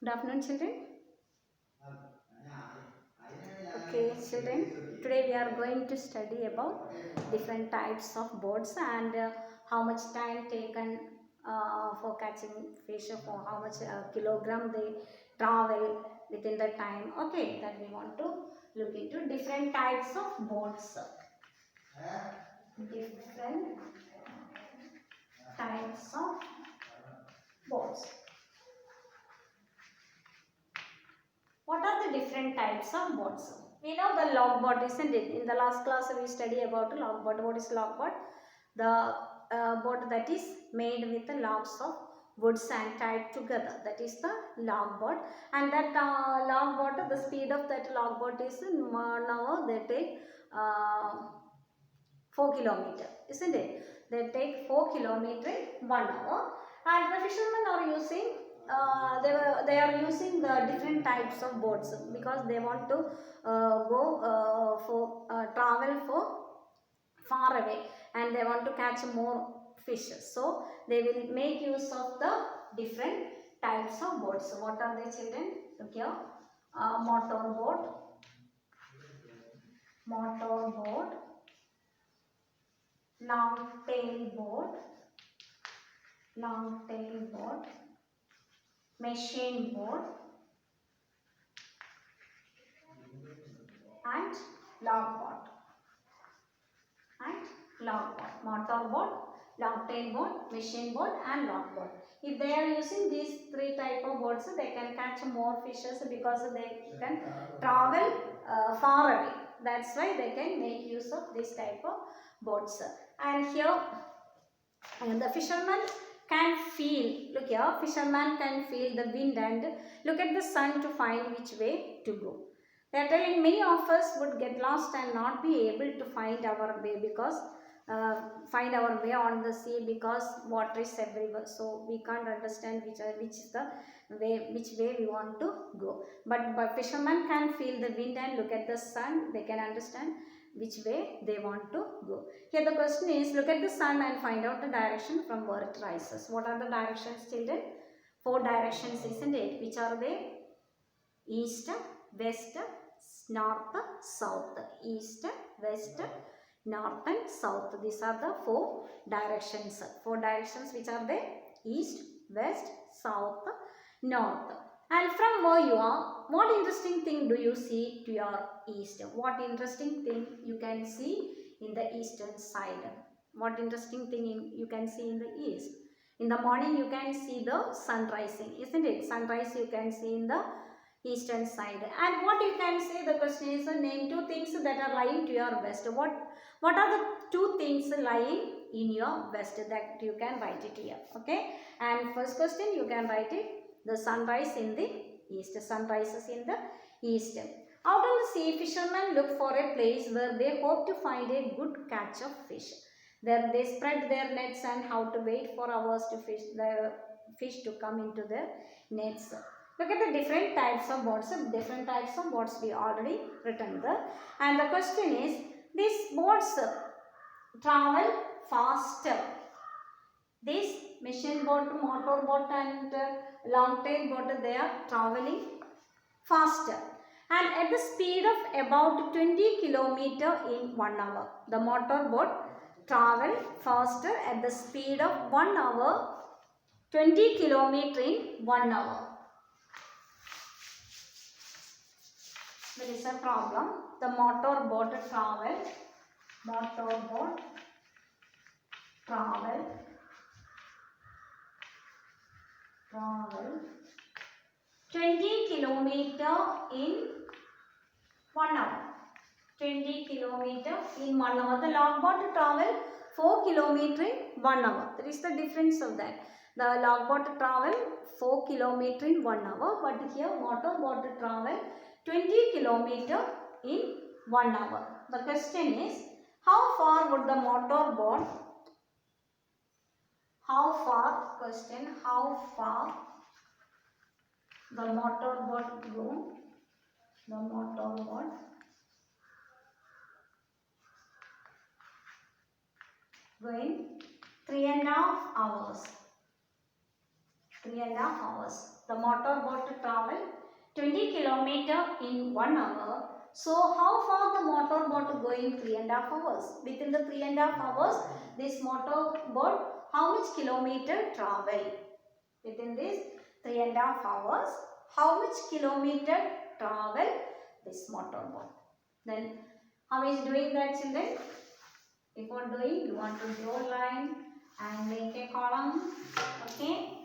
Good afternoon, children. Okay, children. Today we are going to study about different types of boats and how much time taken for catching fish, for how much kilogram they travel within the time. Okay, that we want to look into different types of boats. Different types of boats. What are the different types of boats? We know the logboat, isn't it? In the last class we study about logboat. What is logboat? The boat that is made with the logs of woods and tied together. That is the logboat. And that logboat, the speed of that logboat is in 1 hour. They take 4 kilometer, isn't it? They take 4 kilometer in 1 hour. And the fishermen are using they are using the different types of boats because they want to go for travel for far away and they want to catch more fishes. So they will make use of the different types of boats. So what are they, children? Look here. Motor boat, long tail boat, machine boat, and logboat. Motor boat, long tail boat, machine boat, and logboat. If they are using these three type of boats, they can catch more fishes because they can travel far away. That's why they can make use of this type of boats. And here, the fisherman can feel. Look here, fisherman can feel the wind and look at the sun to find which way to go. They are telling many of us would get lost and not be able to find our way because find our way on the sea because water is everywhere. So we can't understand which is the way, which way we want to go. But fishermen can feel the wind and look at the sun. They can understand which way they want to go. Here the question is, look at the sun and find out the direction from where it rises. What are the directions, children? 4 directions, isn't it? Which are they? East, west, north, south. East, west, north and south. These are the 4 directions. 4 directions, which are they? East, west, south, north. And from where you are, what interesting thing do you see to your east? What interesting thing you can see in the eastern side? What interesting thing you can see in the east? In the morning you can see the sun rising, isn't it? Sunrise you can see in the eastern side. And what you can say, the question is, name 2 things that are lying to your west. What are the 2 things lying in your west that you can write it here? Okay. And first question you can write it, the sunrise in the east. Sun rises in the east. Out on the sea, fishermen look for a place where they hope to find a good catch of fish. There they spread their nets and how to wait for hours to fish the fish to come into their nets. Look at the different types of boats. Different types of boats we already written there. And the question is, these boats travel faster. This machine boat, motor boat and long tail boat, they are traveling faster and at the speed of about 20 kilometer in 1 hour. The motor boat travel faster at the speed of 1 hour, 20 kilometer in 1 hour. There is a problem. The motor boat travel 20 kilometer in 1 hour. 20 kilometer in 1 hour. The logboat travel 4 kilometer in 1 hour. There is the difference of that. The logboat travel 4 kilometer in 1 hour, but here motor boat travel 20 kilometer in 1 hour. The question is, how far would the motor boat, how far the motor boat go? The motor boat going 3.5 hours. 3.5 hours. The motorboat travel 20 km in 1 hour. So how far the motorboat going 3.5 hours? Within the 3.5 hours, this motorboat how much kilometer travel? Within this 3.5 hours, how much kilometer travel this motorboat? Then how is doing that, children? Before doing, you want to draw a line and make a column. Okay.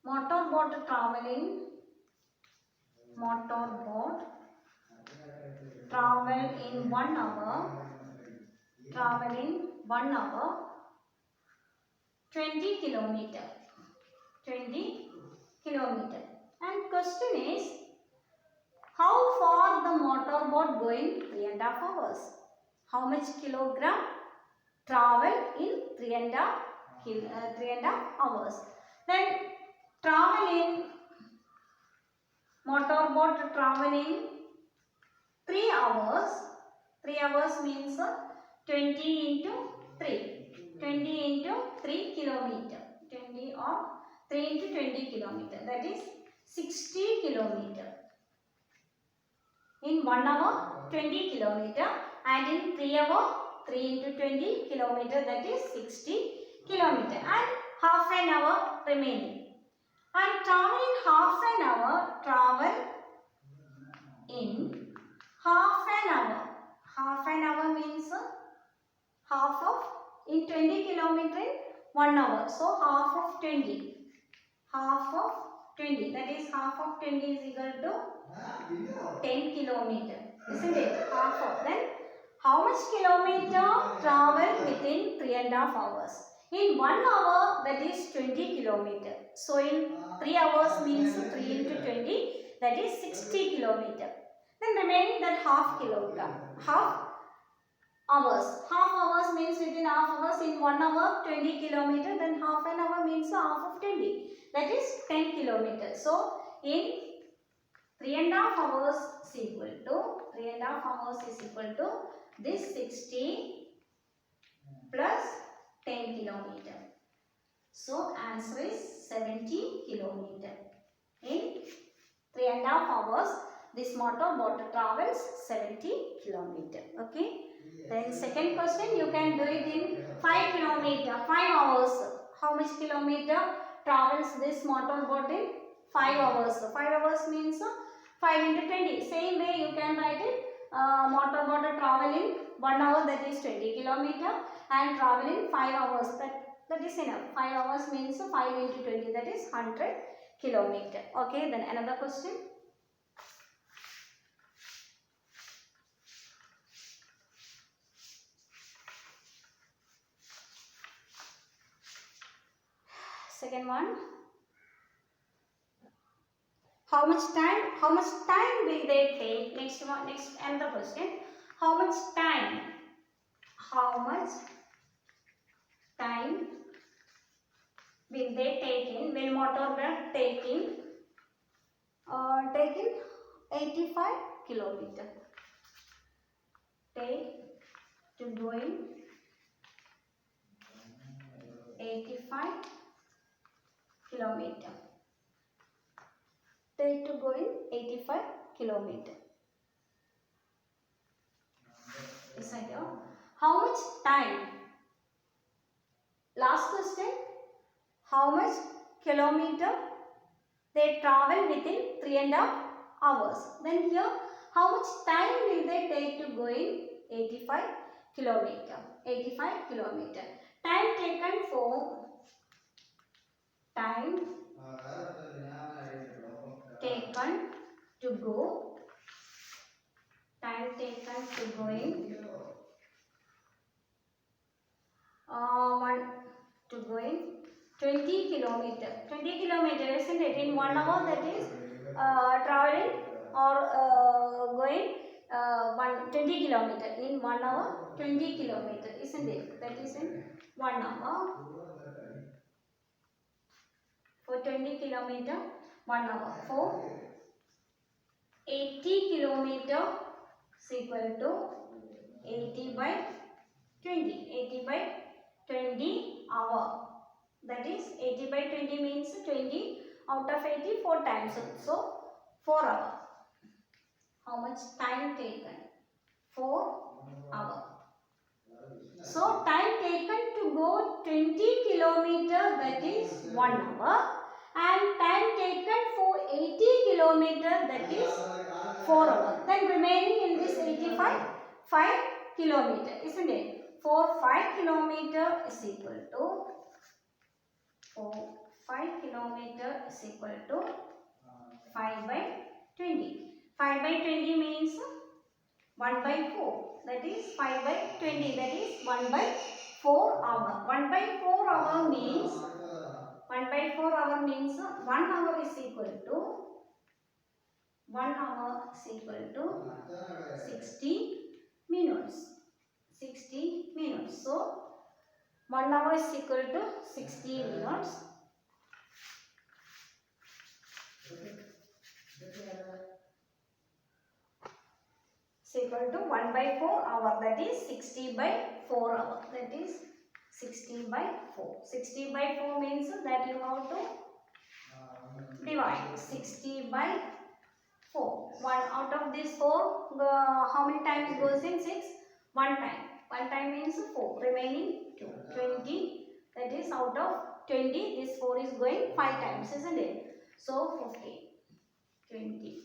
Motorboat traveling. Motorboat travel in 1 hour. Traveling 1 hour. 20 kilometer. 20 kilometer. And question is, how far the motorboat going 3.5 hours? How much kilogram travel in 3.5 hours? Then traveling motorboat traveling 3 hours. 3 hours means 20 into 3. 20 into 3 kilometer. 20 or 3 into 20 kilometer. That is 60 kilometer. In 1 hour 20 kilometer, and in 3 hour 3 into 20 kilometer, that is 60 kilometer, and half an hour remaining. And travel in half an hour, travel in half an hour. Half an hour means half of, in 20 kilometer in 1 hour. So half of 20. Half of 20. That is half of 20 is equal to 10 kilometer. Isn't it? Half of. Then how much kilometer travel within 3.5 hours? In 1 hour, that is 20 kilometer. So in 3 hours means 3 into 20, that is 60 kilometer. Then remaining that half kilogram. Half hours. Half hours means within half hours. In 1 hour 20 kilometer, then half an hour means half of 20. That is 10 kilometers. So in 3.5 hours is equal to 3.5 hours is equal to this 60 plus 10 kilometer. So answer is 70 kilometer. In 3.5 hours, this motorboat travels 70 kilometer. Okay. Then second question, you can do it in 5 kilometer, 5 hours. How much kilometer travels this motorboat in 5 hours? 5 hours means 5 into 20. Same way you can write it. Motorboat travel in 1 hour, that is 20 kilometer, and travel in 5 hours. That is enough. 5 hours means 5 into 20, that is 100 kilometer. Okay. Then another question. Second one. How much time will they take? Next another question. How much time will they take in? Will motorboat take in 85 kilometer. Take to going 85 kilometer. Take to going 85 kilometer. Is that all? How much time? Last question. How much kilometer they travel within 3.5 hours? Then here, how much time will they take to going 85 kilometer? 85 kilometer. Time taken for time taken to go. Time taken to going. To going 20 kilometer. 20 kilometer, isn't it? In 1 hour, that is traveling or going 20 kilometer. In 1 hour, 20 kilometer, isn't it? That is in 1 hour. For 20 kilometer, 1 hour. For 80 kilometer is equal to 80 by 20. 80 by 20 hour. That is 80 by 20 means 20 out of 80 4 times. So 4 hour. How much time taken? 4 hour. So time taken to go 20 kilometer, that is 1 hour, and time taken for 80 kilometer, that is 4 hour. Then remaining in this 85, 5 kilometer, isn't it? For 5 kilometer is equal to 5 kilometer is equal to 5 by 20. 5 by 20 means 1 by 4. That is 5 by 20. That is 1 by 4 hour. 1 by 4 hour means 1 by 4 hour means 1 hour is equal to 60 minutes. 60 minutes. So 1 hour is equal to 60 minutes. Is equal to 1 by 4 hour, that is 60 by 4 hour, that is 60 by 4. 60 by 4 means that you have to divide 60 by 4. 1 out of this 4, how many times goes in 6? 1 time. 1 time means 4, remaining 2. 20, that is out of 20, this 4 is going 5 times, isn't it? So 15, 20.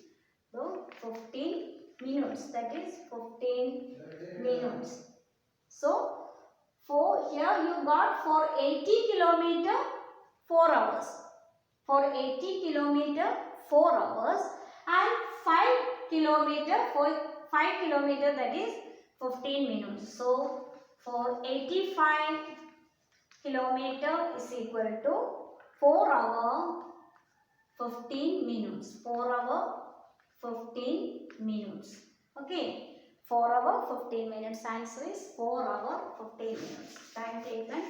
So 15 minutes, that is 15 minutes. So for here you got for 80 kilometer 4 hours. For 80 kilometer 4 hours and 5 kilometer for 5 kilometer, that is 15 minutes. So for 85 kilometer is equal to 4 hour 15 minutes. 4 hour 15 minutes. Okay. 4 hour 15 minutes. Answer is 4 hour 15 minutes. Time taken.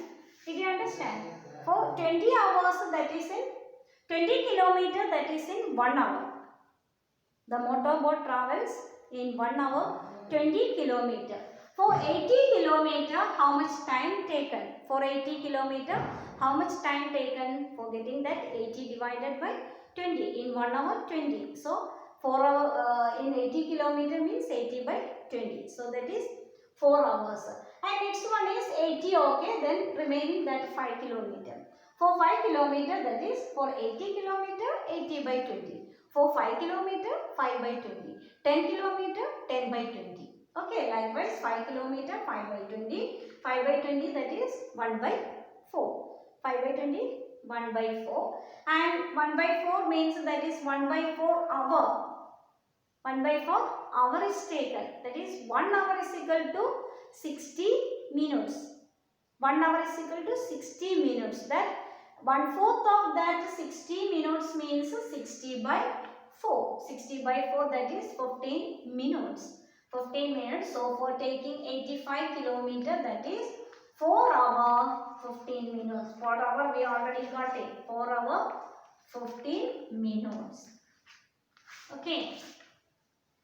Did you understand? For 20 hours, that is in 20 kilometer, that is in 1 hour. The motorboat travels in 1 hour 20 kilometer. For 80 kilometer, how much time taken? For 80 kilometer, how much time taken? For getting that 80 divided by 20 in 1 hour 20. So 4 hour in 80 kilometer means 80 by 20. So that is 4 hours. And next one is 80, okay, then remaining that 5 kilometer. For 5 kilometer, that is for 80 kilometer 80 by 20. For 5 kilometer 5 by 20. 10 kilometer 10 by 20. Okay, likewise 5 kilometer 5 by 20. 5 by 20, that is 1 by 4. 5 by 20 1 by 4. And 1 by 4 means that is 1 by 4 hour. 1 by 4 hour is taken. That is 1 hour is equal to 60 minutes. 1 hour is equal to 60 minutes. That 1/4 of that 60 minutes means 60 by 4. 60 by 4, that is 15 minutes. 15 minutes. So for taking 85 kilometer, that is 4 hour 15 minutes. 4 hour we already got it. 4 hour 15 minutes. Okay.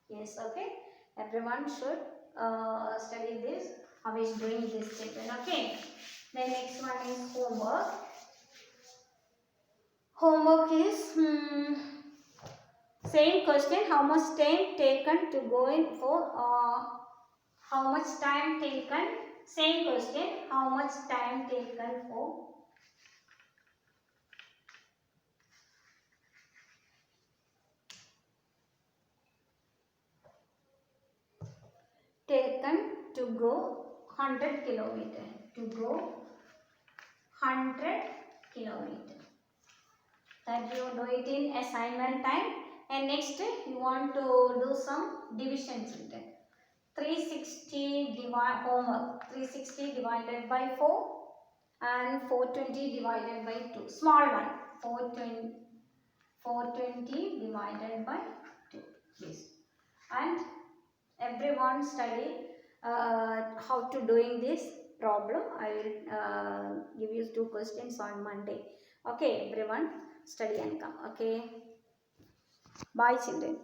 Yes, okay. Everyone should study this. How is doing this children? Okay. Then next one is homework. Homework is same question. How much time taken to go in for? How much time taken? Same question. How much time taken for? Taken to go 100 kilometer. To go 100 kilometer. That you do it in assignment time. And next you want to do some division children. 360 divide homework. 360 divided by 4 and 420 divided by 2. Small one. 420 divided by 2. Yes. And everyone study how to doing this problem. I will give you 2 questions on Monday. Okay, everyone study and come. Okay. Bye children.